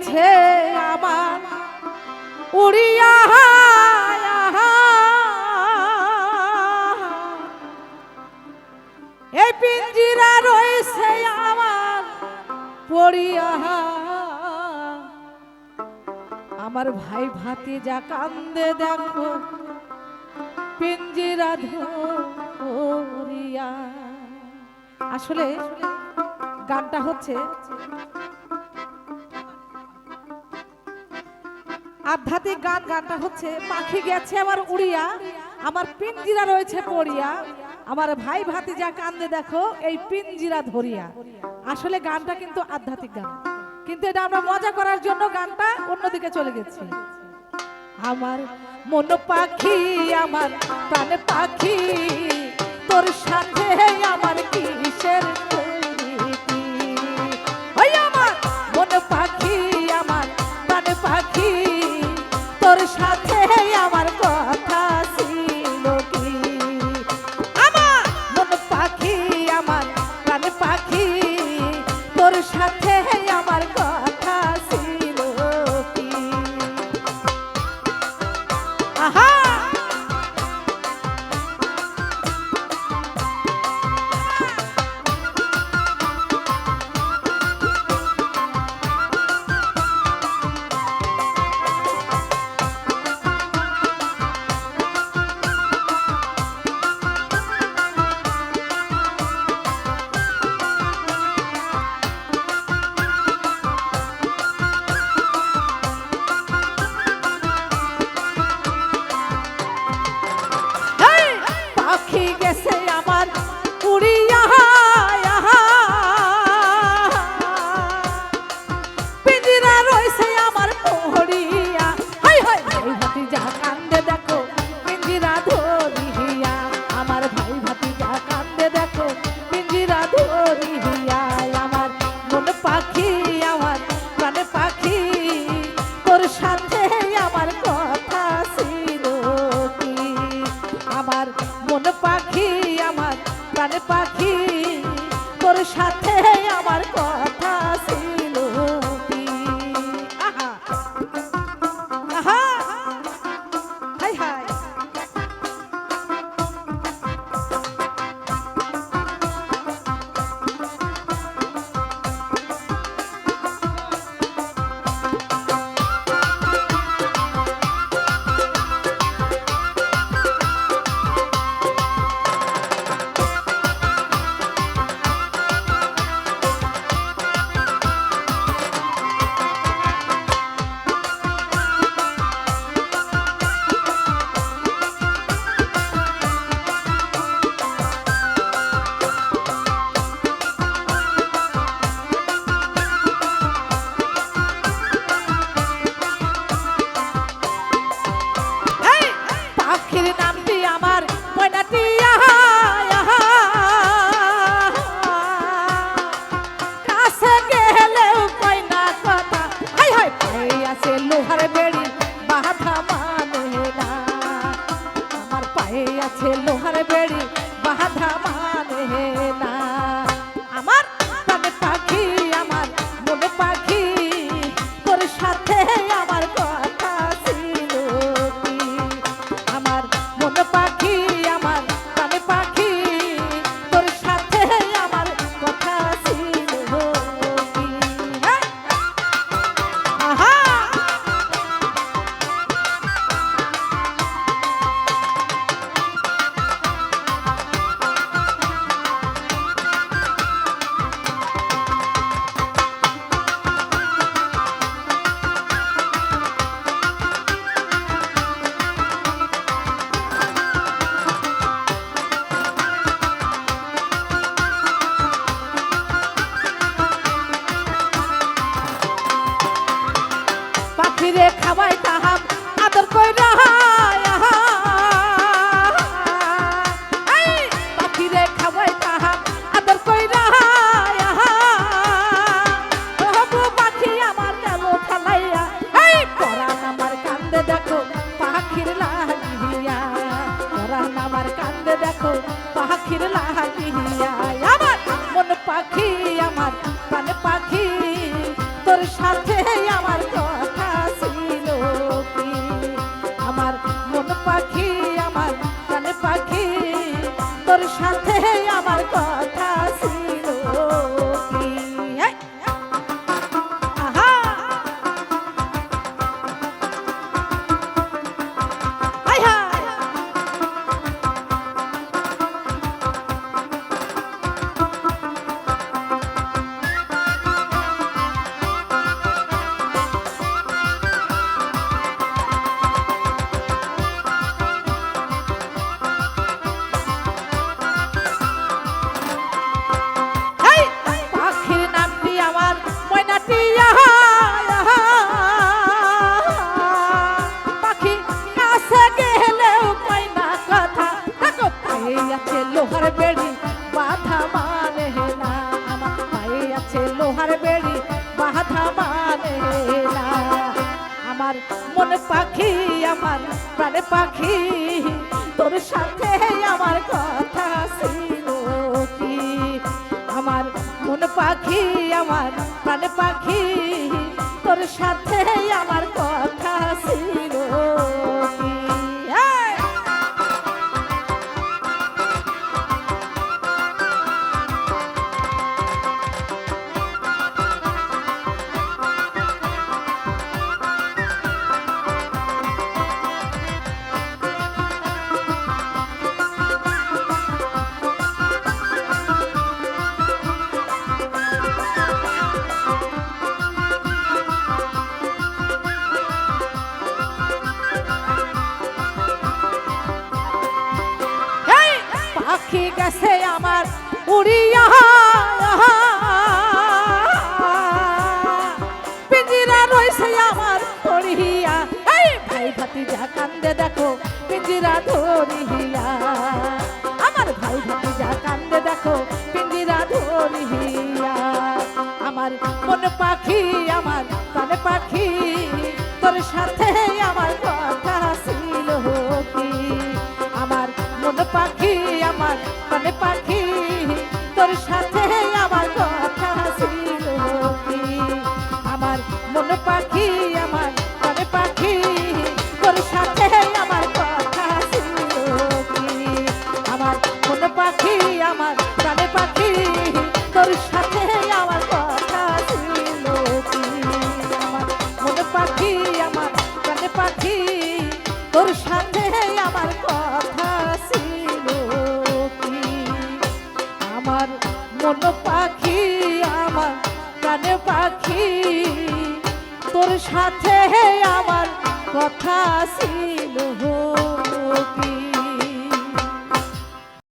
গেছে আমার উড়িয়া, এই পিঞ্জিরা রয়েছে আমার পড়িয়া। আমার ভাই ভাতিজা কান্দে দেখো পিঞ্জিরা ধরিয়া। আসলে গানটা হচ্ছে আধ্যাত্মিক গান। গানটা হচ্ছে পাখি গেছে আমার উড়িয়া, আমার পিঞ্জিরা রয়েছে পড়িয়া, আমার ভাই ভাতিজা কান্দে দেখো এই পিঞ্জিরা ধরিয়া। আসলে গানটা কিন্তু আধ্যাত্মিক গান, কিন্তু এটা আমরা মজা করার জন্য গানটা অন্যদিকে চলে গেছি। আমার মন পাখি, আমার প্রাণ পাখি, তোর সাথে আমার কিসের প্রীতি। ওই আমার মন পাখি, আমার প্রাণ পাখি, তোর সাথে আমার কথা ছিল কি। আমার মন পাখি, আমার প্রাণ পাখি, তোর সাথে আমার কথা ছিল কি। আহা পাখি গেছে আমার উড়িয়া, পিঞ্জিরা রয়েছে আমার পড়িয়া। হাই হাই ভাই ভাতিজা কান্দে দেখো পিঞ্জিরা ধরিয়া, আমার ভাই ভাতিজা কান্দে দেখো পিঞ্জিরা ধরিয়া। আমার মন পাখি, আমার প্রাণ পাখি, তোর সাথে আমার কথা ছিল কি। আমার মন পাখি, আমার প্রাণ পাখি, তোর সাথে আমার কথা ছিল কি। আহা আহা হাই হাই লোহার বেড়ি বাধা মানে না, আমার পায়ে আছে লোহার বেড়ি বাধা মানে না। আমার প্রাণ পাখি, আমার মন পাখি, তোর সাথে আমার কথা ছিল কি। আমার মন পাখি, আমার প্রাণ পাখি, তোর সাথে আমার কথা ছিল কি। আহা পাখিরে খাওয়াই তাহাম আদর কইরা, পাখিরে খাওয়াই তাহাম আদর কইরা। তবু পাখি আমার গেল ফালাইয়া, পরাণ আমার কান্দে দেখো পাখির লাগিয়া, পরাণ আমার কান্দে দেখো পাখির লাগিয়া। আমার মন পাখি, আমার প্রাণ পাখি, তোর সাথে আমার আমার মনে পাখি আমার প্রাণে পাখি তোর সাথে আমার কথা ছিল কি আমার মনে পাখি আমার প্রাণে পাখি তোর সাথে আমার কথা ছিল কি পাখি গেছে আমার উড়িয়া পিঞ্জিরা রয়েছে আমার পড়িয়া এই ভাই ভাতিজা কান্দে দেখো পিঞ্জিরা ধরিয়া আমার ভাই ভাতিজা কান্দে দেখো পিঞ্জিরা ধরিয়া আমার মন পাখি আমার প্রাণে পাখি তোর সাথে আমার কথা ছিল কি আমার মন পাখি আমার প্রাণে পাখি তোর সাথে আমার কথা ছিল কি আমার মন পাখি আমার প্রাণে পাখি তোর সাথে আমার কথা ছিল কি আমার মন পাখি আমার প্রাণে পাখি তোর সাথে আমার কথা ছিল কি আমার মন পাখি আমার প্রাণে পাখি তোর সাথে আমার কথা ছিল কি আমার মন পাখি আমার প্রাণে পাখি তোর সাথে আমার কথা ছিল